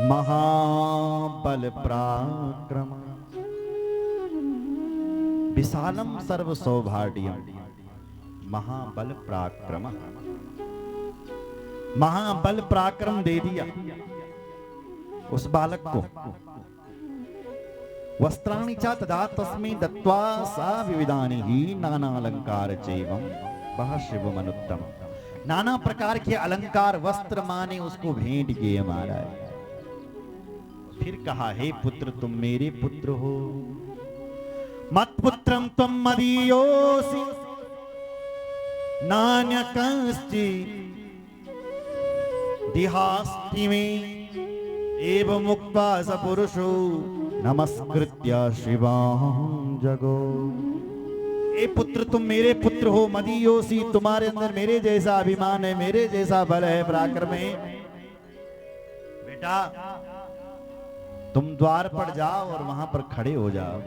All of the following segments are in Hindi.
महाबल पराक्रम विशालम सर्व सौभाग्यम महाबल पराक्रम। महाबल पराक्रम दे दिया उस बालक को। वस्त्राणि च तदा तस्मै दत्त्वा सा विविधानि ही नाना अलंकार चैवं वह शिवमनुत्तम। नाना प्रकार के अलंकार वस्त्र माने उसको भेंट किए महाराज। फिर कहा, हे पुत्र तुम मेरे पुत्र हो, मत पुत्रम तुम मदीयोसि नान्य कंश्चि दिहास्ति में एवं मुक्त्वा स पुरुषो नमस्कृत्य शिवां जगो। ए पुत्र तुम मेरे पुत्र हो, मदीयोसि तुम्हारे अंदर मेरे जैसा अभिमान है, मेरे जैसा बल है, पराक्रम है। बेटा तुम द्वार पर जाओ और वहां पर खड़े हो जाओ।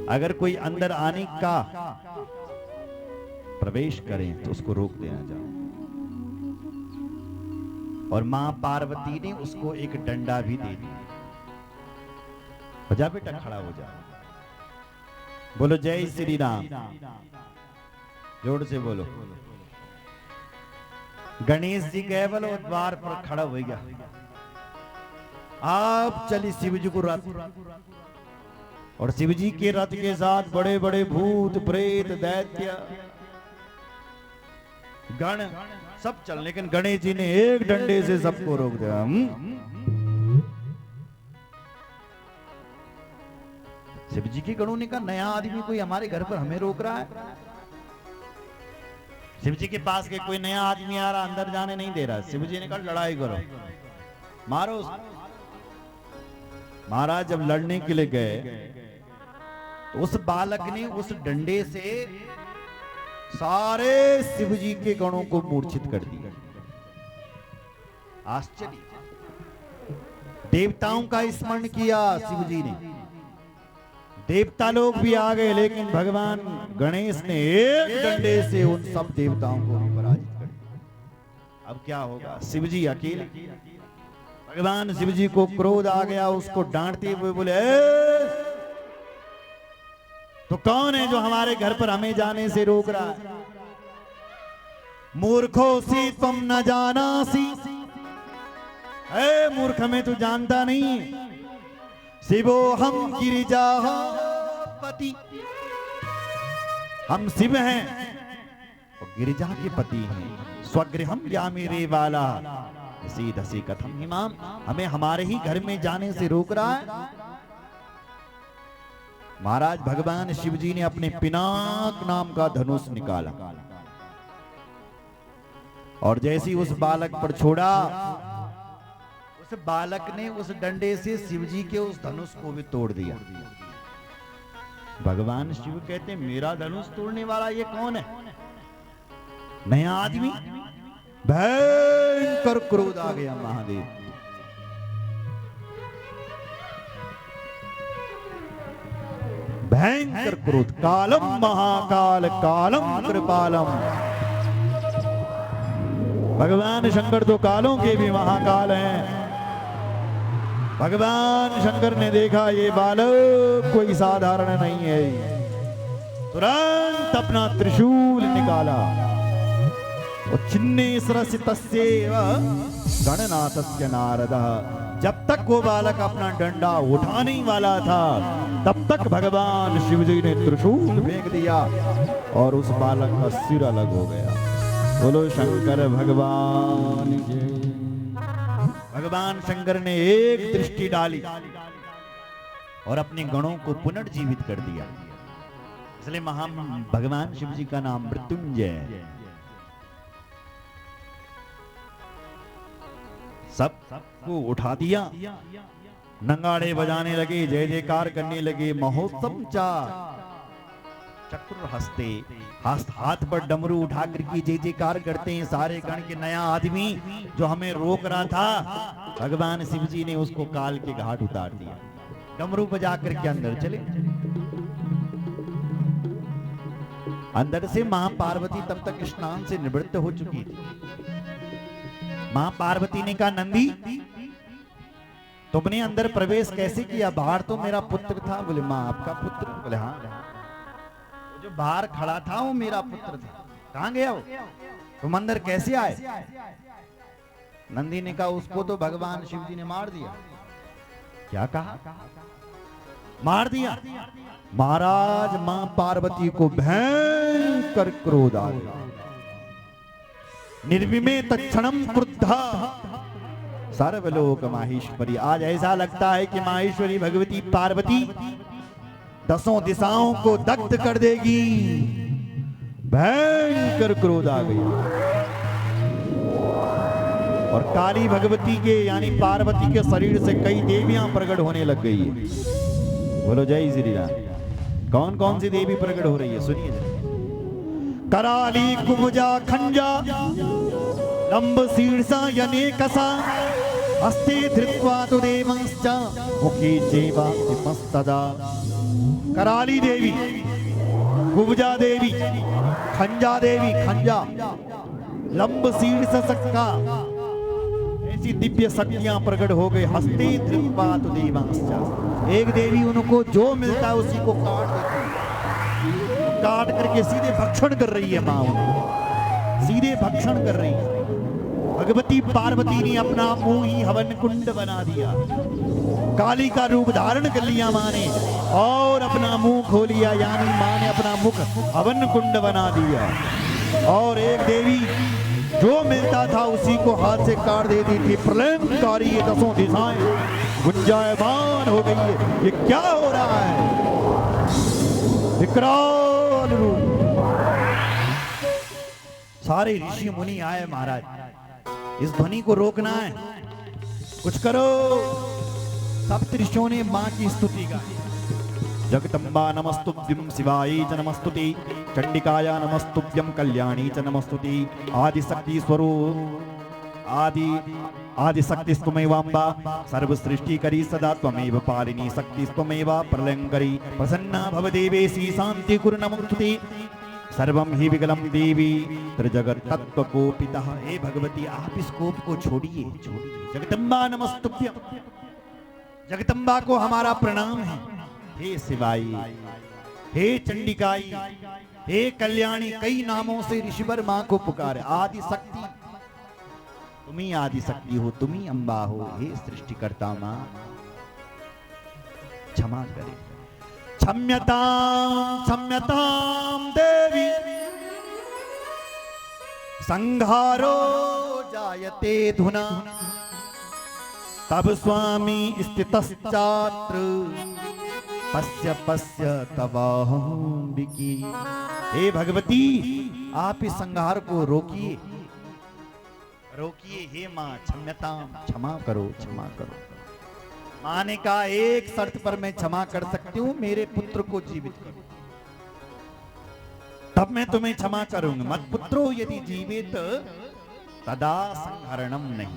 अगर कोई अंदर आने का प्रवेश करें तो उसको रोक देना जाओ। और मां पार्वती ने उसको एक डंडा भी दे दिया। हो जा बेटा, खड़ा हो जा। बोलो जय श्री राम, जोर से बोलो। गणेश जी गए बोलो द्वार पर खड़ा हो गया। आप चली शिव जी को रथ, और शिव जी के रथ के साथ बड़े बड़े भूत प्रेत दैत्य गण सब चल, लेकिन गणेश जी ने एक डंडे से सबको रोक दिया। शिव जी के गणों ने कहा, नया आदमी कोई हमारे घर पर हमें रोक रहा है। शिव जी के पास के कोई नया आदमी आ रहा, अंदर जाने नहीं दे रहा। शिव जी ने कहा, लड़ाई करो, मारो। महाराज जब लड़ने के लिए गए तो उस बालक ने उस डंडे से सारे शिव जी के गणों को मूर्छित कर दिया। आश्चर्य। देवताओं का स्मरण किया शिव जी ने, देवता लोग भी आ गए, लेकिन भगवान गणेश ने एक डंडे से उन सब देवताओं को भी पराजित कर दिया। अब क्या होगा? शिव जी अकेले। भगवान शिव जी को क्रोध आ गया, उसको डांटते हुए बोले, तो कौन है जो हमारे घर पर हमें जाने से रोक रहा है? मूर्खोसी तुम न जानासी। ए मूर्ख, में तू जानता नहीं। शिवो हम गिरिजा पति, हम शिव हैं और गिरिजा के पति हैं। स्वगृहम यामिरे वाला धसी कथम इमाम, हमें हमारे ही घर में जाने से रोक रहा है। महाराज भगवान शिव जी ने अपने पिनाक नाम का धनुष निकाला और जैसे ही उस बालक पर छोड़ा, उस बालक ने उस डंडे से शिव जी के उस धनुष को भी तोड़ दिया। भगवान शिव कहते, मेरा धनुष तोड़ने वाला ये कौन है? नया आदमी। भयंकर क्रोध आ गया महादेव। भयंकर क्रोध। कालम महाकाल कालम कृपालम। भगवान शंकर तो कालों के भी महाकाल हैं। भगवान शंकर ने देखा ये बालक कोई साधारण नहीं है, तुरंत अपना त्रिशूल निकाला। छिन्ने सरसितस्येव गणनाथस्य नारदः। जब तक वो बालक अपना डंडा उठाने वाला था, तब तक भगवान शिव जी ने त्रिशूल फेंक दिया और उस बालक का सिर अलग हो गया। बोलो शंकर भगवान की। भगवान शंकर ने एक दृष्टि डाली और अपने गणों को पुनर्जीवित कर दिया। इसलिए भगवान शिव जी का नाम मृत्युंजय। सबको उठा दिया, नंगाड़े बजाने लगे, जय जयकार करने लगे। महोत्सव चा चक्र हंसते, हाथ पर डमरू उठा करके जय जयकार करते हैं सारे गण के। नया आदमी जो हमें रोक रहा था, भगवान शिव जी ने उसको काल के घाट उतार दिया। डमरू बजा करके अंदर चले। अंदर से मां पार्वती तब तक स्नान से निवृत्त हो चुकी थी। मां पार्वती ने कहा नंदी तुमने अंदर प्रवेश कैसे किया? बाहर तो मेरा पुत्र था। बोले मां आपका पुत्र? बोले हाँ, जो बाहर खड़ा था वो मेरा पुत्र था। कहां गया वो? तुम अंदर कैसे आए? नंदी ने कहा उसको तो भगवान शिव जी ने मार दिया। क्या कहा? मार दिया। महाराज मां पार्वती को भयंकर क्रोध आ गया। निर्विमे तत्क्षणम क्रुद्धा सर्वलोक माहेश्वरी। आज ऐसा लगता है कि माहेश्वरी भगवती पार्वती 10 दिशाओं को दग्ध कर देगी। भयंकर क्रोध आ गया और काली भगवती के यानी पार्वती के शरीर से कई देवियां प्रकट होने लग गई है। बोलो जय श्री राम। कौन कौन सी देवी प्रकट हो रही है सुनिए जरा। कराली कुब्जा खंजा लंब शीर्षा यनेकसा हस्ते धृत्वा तु देवंश्च मुखे चैव विपस्तदा। कराली देवी, कुब्जा देवी, खंजा देवी, खंजा लंब शीर्ष सक्का, ऐसी दिव्य शक्तियां प्रकट हो गई। हस्ते धृत्वा तु देवंश्च। एक देवी उनको जो मिलता है उसी को काट देती है, काट करके सीधे भक्षण कर रही है। मां उनको सीधे भक्षण कर रही है। भगवती पार्वती ने अपना मुंह ही हवन कुंड बना दिया। काली का रूप धारण कर लिया मां ने और अपना मुंह खोल लिया, यानी मां ने अपना मुख हवन कुंड बना दिया। और एक देवी जो मिलता था उसी को हाथ से काट देती थी। प्रलयंकारी ये 10 दिशाएं गुंजायमान हो गई है। ये क्या हो रहा है? विकराल रूप। सारे ऋषि मुनि आए महाराज, इस ध्वनि को रोकना है, कुछ करो। सप्त ऋषियों ने मां की स्तुति गाई। जगदम्बा नमस्तुभ्यं शिवायै च नमस्तुते, चंडिकाया नमस्तुभ्यं कल्याणी च नमस्तुते, आदिशक्ति स्वरूप आदि शक्तिस्त्वमेवाम्बा, सर्व सृष्टि करी सदा त्वमेव पालिनी शक्तिस्त्वमेव प्रलयंकरी, प्रसन्ना भव देवेशी शांति कुरु नमस्तुते, सर्वम ही विकलम देवी त्रिजगत तत्व को पिता। हे भगवती आप इस कोप को छोड़िए, छोड़िए। जगदम्बा नमस्तुभ्यं, जगदम्बा को हमारा प्रणाम है। हे शिवाई, हे चंडिकाई, हे कल्याणी, कई नामों से ऋषिवर मां को पुकारे। आदि शक्ति, तुम ही आदि शक्ति हो, तुम ही अम्बा हो। हे सृष्टिकर्ता मां क्षमा करे। क्षम्यतां क्षम्यतां देवी, संहारो जायते धुना, तब स्वामी स्थितश्चात्र पश्य पश्य तवाहंबिकी। हे भगवती आप इस संहार को रोकिए, रोकिए। हे मां क्षम्यतां, क्षमा करो, क्षमा करो। मां ने कहा एक शर्त पर मैं क्षमा कर सकती हूं, मेरे पुत्र को जीवित करो, तब मैं तुम्हें क्षमा करूंगा। मत पुत्रो यदि जीवित तदा संहरणम नहीं।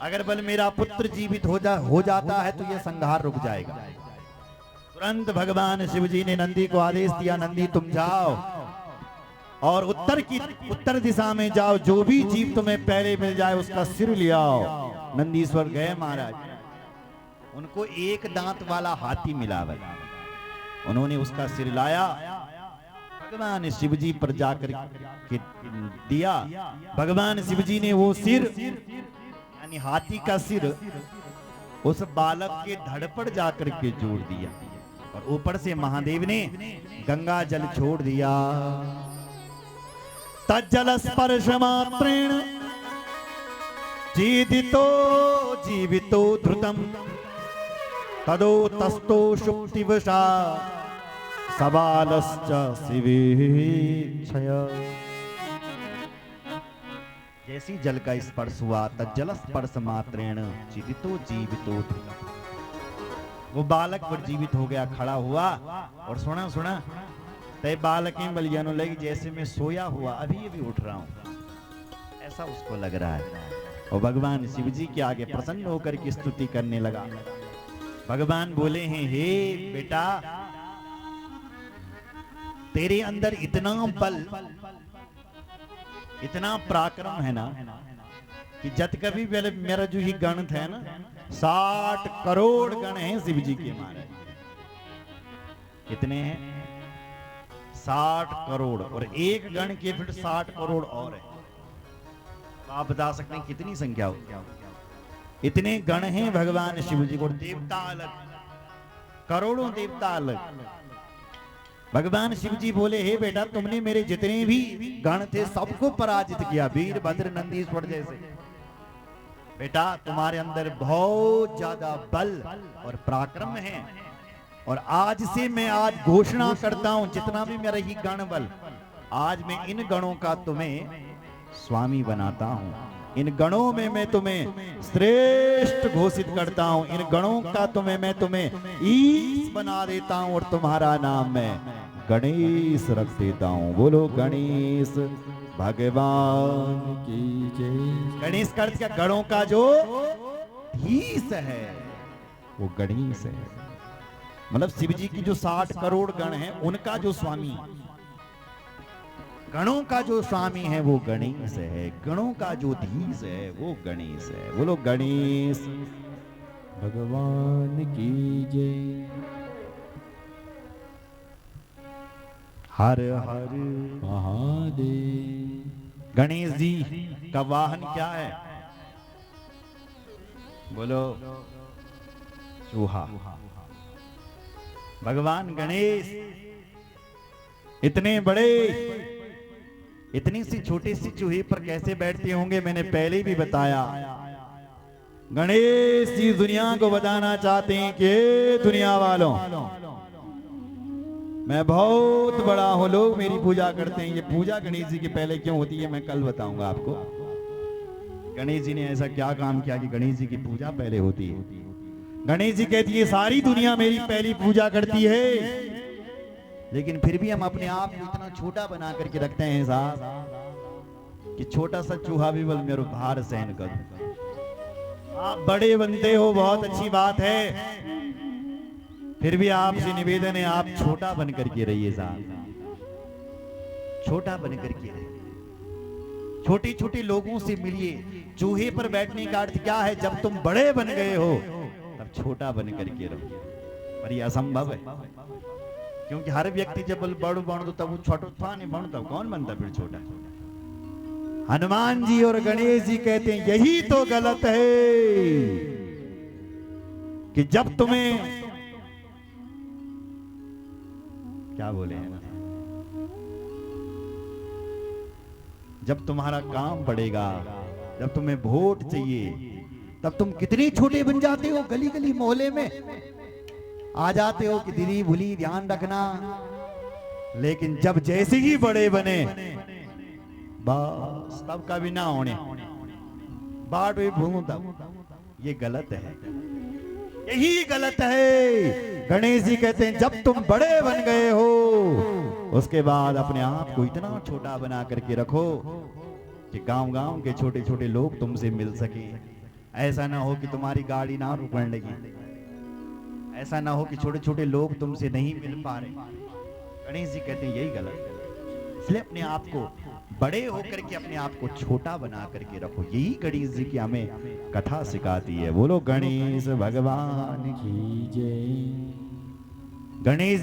अगर बल मेरा पुत्र जीवित हो जाता है तो यह संहार रुक जाएगा। तुरंत भगवान शिव जी ने नंदी को आदेश दिया, नंदी तुम जाओ और उत्तर दिशा में जाओ, जो भी जीव तुम्हें पहले मिल जाए उसका सिर ले आओ। नंदीश्वर गए महाराज, उनको एक दांत वाला हाथी मिला हुआ, उन्होंने उसका सिर लाया, भगवान शिव जी पर जाकर के दिया। भगवान शिव जी ने वो सिर यानी हाथी का सिर उस बालक के धड़ पर जाकर के जोड़ दिया और ऊपर से महादेव ने गंगा जल छोड़ दिया। तज्जल स्पर्श मात्रेण जीवितो ध्रुतम, तदो तस्तो शुक्तिवशा सबालश्च शिवेच्छया। जैसी जल का स्पर्श हुआ तज्जल स्पर्श मात्रेण जीवितो ध्रुतम, वो बालक पर जीवित हो गया, खड़ा हुआ और सुना तय बालकें बलियानो लगी, जैसे मैं सोया हुआ अभी उठ रहा हूं, ऐसा उसको लग रहा है। और भगवान शिव जी के आगे प्रसन्न होकर की स्तुति करने लगा। भगवान बोले हैं, हे बेटा तेरे अंदर इतना बल, इतना पराक्रम है ना, कि जत कभी पहले मेरा जो ही गण थे ना 60 करोड़ गण हैं शिव जी के हमारे। कितने हैं? 60 करोड़। और एक गण के फिर 60 करोड़ और है। तो आप बता सकते हैं कितनी संख्या होगी? इतने गण हैं भगवान शिव जी को। देवता अलग, करोड़ों देवता अलग। भगवान शिव जी बोले, हे बेटा तुमने मेरे जितने भी गण थे सबको पराजित किया, वीरभद्र नंदीश्वर जैसे। बेटा तुम्हारे अंदर बहुत ज्यादा बल और पराक्रम है। और आज से मैं आज घोषणा करता हूं, जितना भी मेरा ही गण बल, आज मैं इन गणों का तुम्हें स्वामी बनाता हूं। इन गणों में मैं तुम्हें श्रेष्ठ घोषित करता हूं। इन गणों का मैं ईश बना देता हूं। और तुम्हारा नाम मैं गणेश रख देता हूं। बोलो गणेश भगवान की जय। गणेश का अर्थ क्या? गणों का जो धीश है वो गणेश है। मतलब शिव जी की जो 60 करोड़ गण हैं उनका जो स्वामी, गणों का जो स्वामी है वो गणेश है। गणों का जो धीश है वो गणेश है। बोलो गणेश भगवान की जय। हर हर महादेव। गणेश जी का वाहन क्या है? बोलो चूहा। भगवान गणेश इतने बड़े, इतनी सी छोटी सी चूहे पर कैसे बैठते होंगे मैंने पहले भी बताया। गणेश जी दुनिया को बताना चाहते हैं कि दुनिया वालों मैं बहुत बड़ा हूं। लोग मेरी पूजा करते हैं। ये पूजा गणेश जी की पहले क्यों होती है मैं कल बताऊंगा आपको। गणेश जी ने ऐसा क्या काम किया कि गणेश जी की पूजा पहले होती है। गणेश जी कहती है सारी दुनिया मेरी पहली पूजा करती है, लेकिन फिर भी हम अपने आप को इतना छोटा बना करके रखते हैं साहब कि छोटा सा चूहा भी बल मेरे भार सहन कर। आप बड़े बनते हो, बहुत अच्छी बात है, फिर भी आपसे निवेदन है आप छोटा बन करके रहिए साहब। छोटा बन करके रहिए, छोटे छोटे लोगों से मिलिए। चूहे पर बैठने का अर्थ क्या है? जब तुम बड़े बन गए हो तब छोटा बन करके रहो। पर यह असंभव है, क्योंकि हर व्यक्ति जब बड़ बन तब वो छोटा नहीं बनता, कौन बनता फिर छोटा? हनुमान जी और गणेश जी कहते हैं यही तो गलत है कि जब तुम्हें क्या बोले हैं ना, जब तुम्हारा काम पड़ेगा, जब तुम्हें वोट चाहिए, तब तुम कितने छोटे बन जाते हो। गली गली मोहल्ले में आ जाते हो कि दीदी भूली ध्यान रखना, लेकिन जब जैसे ही बड़े बने बस तब कभी ना होने बाट भी भूमू तब। ये गलत है, यही गलत है। गणेश जी कहते हैं जब तुम बड़े बन गए हो उसके बाद अपने आप को इतना छोटा बना करके रखो कि गांव गांव के छोटे छोटे लोग तुमसे मिल सके। ऐसा ना हो कि तुम्हारी गाड़ी ना रुकने लगी, ऐसा ना हो कि छोटे छोटे लोग तुमसे नहीं मिल पा रहे। गणेश जी कहते हैं यही गलत है, इसलिए अपने आप को बड़े होकर के अपने आप को छोटा बना करके रखो। यही गणेश जी की हमें कथा सिखाती है। बोलो गणेश भगवान की जय। गणेश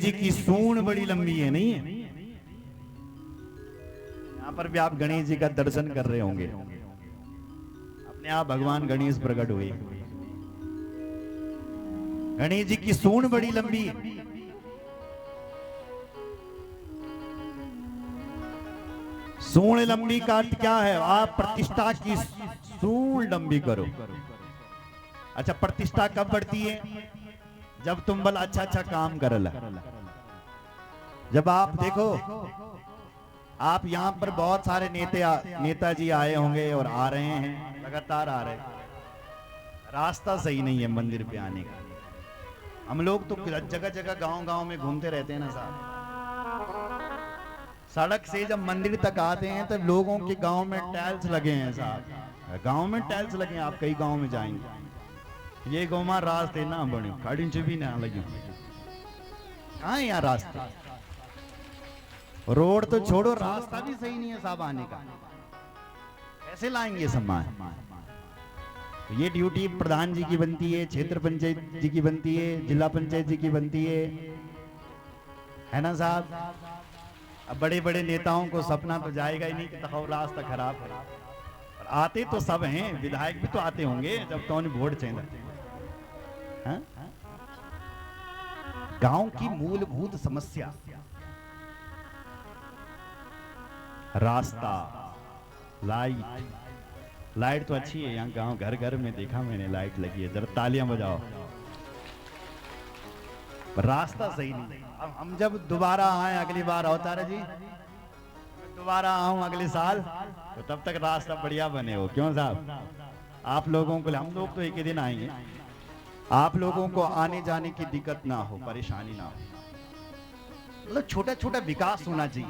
जी की सूंड बड़ी लंबी है, नहीं है? यहाँ पर भी आप गणेश जी का दर्शन कर रहे होंगे, अपने आप भगवान गणेश प्रकट हुए। गणेश जी की सूंड बड़ी लंबी है। सूंड लंबी का अर्थ क्या है? आप प्रतिष्ठा की सूंड लंबी करो। अच्छा, प्रतिष्ठा कब बढ़ती है? जब तुम बल अच्छा अच्छा काम करला। जब आप देखो, आप यहाँ पर बहुत सारे नेताजी आए होंगे और आ रहे हैं, लगातार आ रहे हैं, रास्ता सही नहीं है मंदिर पे आने का। हम लोग तो जगह जगह गांव गांव में घूमते रहते हैं ना साहब। सड़क से जब मंदिर तक आते हैं तब लोगों के गांव में टाइल्स लगे हैं साहब, गांव में टाइल्स लगे हैं। आप कई गांव में जाएंगे, ये गौमा रास्ते ना बने, खड़ी से भी ना लगी। कहाँ है यहाँ रास्ता? रोड तो छोड़ो, रास्ता भी सही नहीं है साहब आने का। कैसे लाएंगे सम्मान? तो ये ड्यूटी प्रधान जी की बनती है, क्षेत्र पंचायत जी की बनती है, जिला पंचायत जी की बनती है ना साहब? अब बड़े बड़े नेताओं को सपना तो जाएगा ही नहीं कि तो रास्ता खराब है, और आते तो सब हैं, विधायक भी तो आते होंगे जब तो उन्हें वोट चाहिए। गांव की मूलभूत समस्या, रास्ता, लाइट तो अच्छी है यहाँ गांव, घर घर में देखा मैंने लाइट लगी है, जरा तालियां बजाओ। रास्ता सही नहीं। अब हम जब दोबारा आए अगली बार अवतार जी, दोबारा आऊं अगले साल, तो तब तक रास्ता बढ़िया बने हो। क्यों साहब? आप लोगों को, हम लोग तो एक ही दिन आएंगे, आप लोगों को आने जाने की दिक्कत ना हो, परेशानी ना हो, मतलब छोटा छोटा विकास होना चाहिए।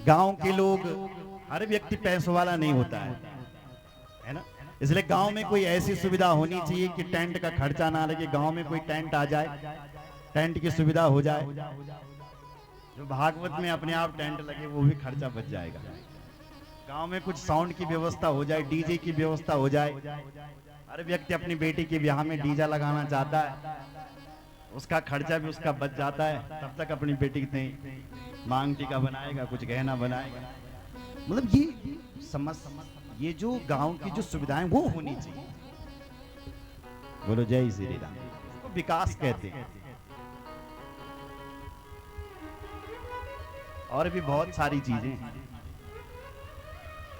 गांव के लोग, हर व्यक्ति पैसों वाला नहीं होता है ना? इसलिए गांव में कोई ऐसी सुविधा होनी चाहिए कि टेंट का खर्चा ना लगे। गांव में कोई टेंट आ जाए, टेंट की सुविधा हो जाए, जो भागवत में अपने आप टेंट लगे वो भी खर्चा बच जाएगा। गांव में कुछ साउंड की व्यवस्था हो जाए, डीजे की व्यवस्था हो जाए। हर व्यक्ति अपनी बेटी के ब्याह में डीजे लगाना चाहता है, उसका खर्चा भी उसका बच जाता है। तब तक अपनी बेटी की मांग टीका बनाएगा, कुछ गहना बनाएगा। मतलब ये समझ, ये जो गांव की जो सुविधाएं वो होनी चाहिए। बोलो जय श्री राम। इसको विकास कहते हैं। और भी बहुत सारी चीजें हैं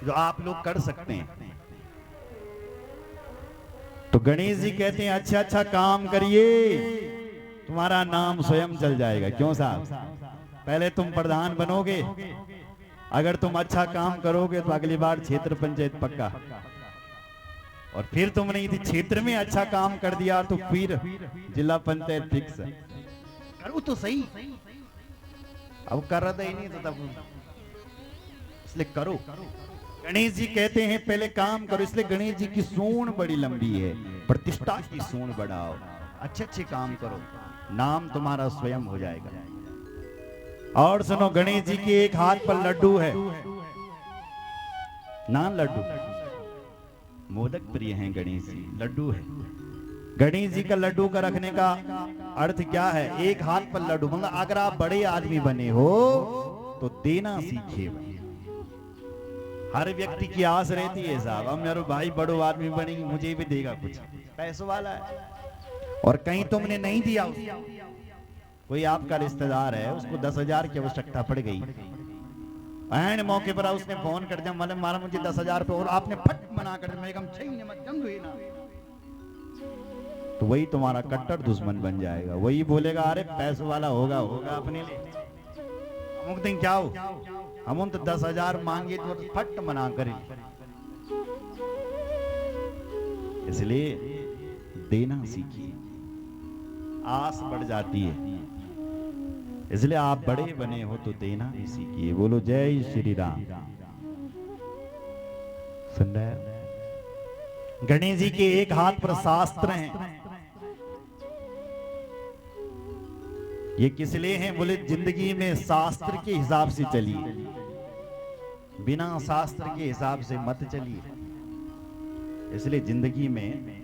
जो आप लोग कर सकते हैं। तो गणेश जी कहते हैं अच्छा अच्छा काम करिए, तुम्हारा नाम स्वयं चल जाएगा। क्यों साहब? पहले तुम प्रधान बनोगे, अगर तुम अच्छा काम करोगे तो अगली बार क्षेत्र पंचायत पक्का, और फिर तुमने यदि क्षेत्र में अच्छा काम कर दिया तो फिर जिला पंचायत फिक्स। करो तो सही, अब कर रहा ही नहीं तो तब, इसलिए करो। गणेश जी कहते हैं पहले काम करो, इसलिए गणेश जी की सूंड बड़ी लंबी है, प्रतिष्ठा की सूंड बढ़ाओ, अच्छे अच्छे काम करो, नाम तुम्हारा स्वयं हो जाएगा। और सुनो, गणेश जी के एक हाथ पर लड्डू है, नान लड्डू, मोदक प्रिय हैं गणेश जी, लड्डू है। गणेश जी का लड्डू का रखने का अर्थ क्या है? एक हाथ पर लड्डू, मतलब अगर आप बड़े आदमी बने हो तो देना सीखे। हर व्यक्ति की आस रहती है साहब, अब मेरे भाई बड़ो आदमी बनेंगे, मुझे भी देगा कुछ, पैसों वाला है। और कहीं तुमने नहीं दिया, कोई आपका रिश्तेदार है, उसको 10,000 की आवश्यकता पड़ गई, एंड मौके पर उसने फोन कर दिया, मतलब मारा मुझे 10,000 पे, और आपने फट मना कर दिया, तो वही तुम्हारा कट्टर दुश्मन बन जाएगा। वही बोलेगा अरे पैसों वाला होगा अपने लिए, अमुक दिन क्या हो, हम तो 10,000 मांगे तो फट मना करें। इसलिए देना सीखिए, आस बढ़ जाती है। इसलिए आप बड़े बने हो तो देना भी सीखिए। बोलो जय श्री राम। सुन रहे? गणेश जी के एक हाथ पर शास्त्र हैं। ये किस लिए हैं? बोले जिंदगी में शास्त्र के हिसाब से चलिए, बिना शास्त्र के हिसाब से मत चलिए। इसलिए जिंदगी में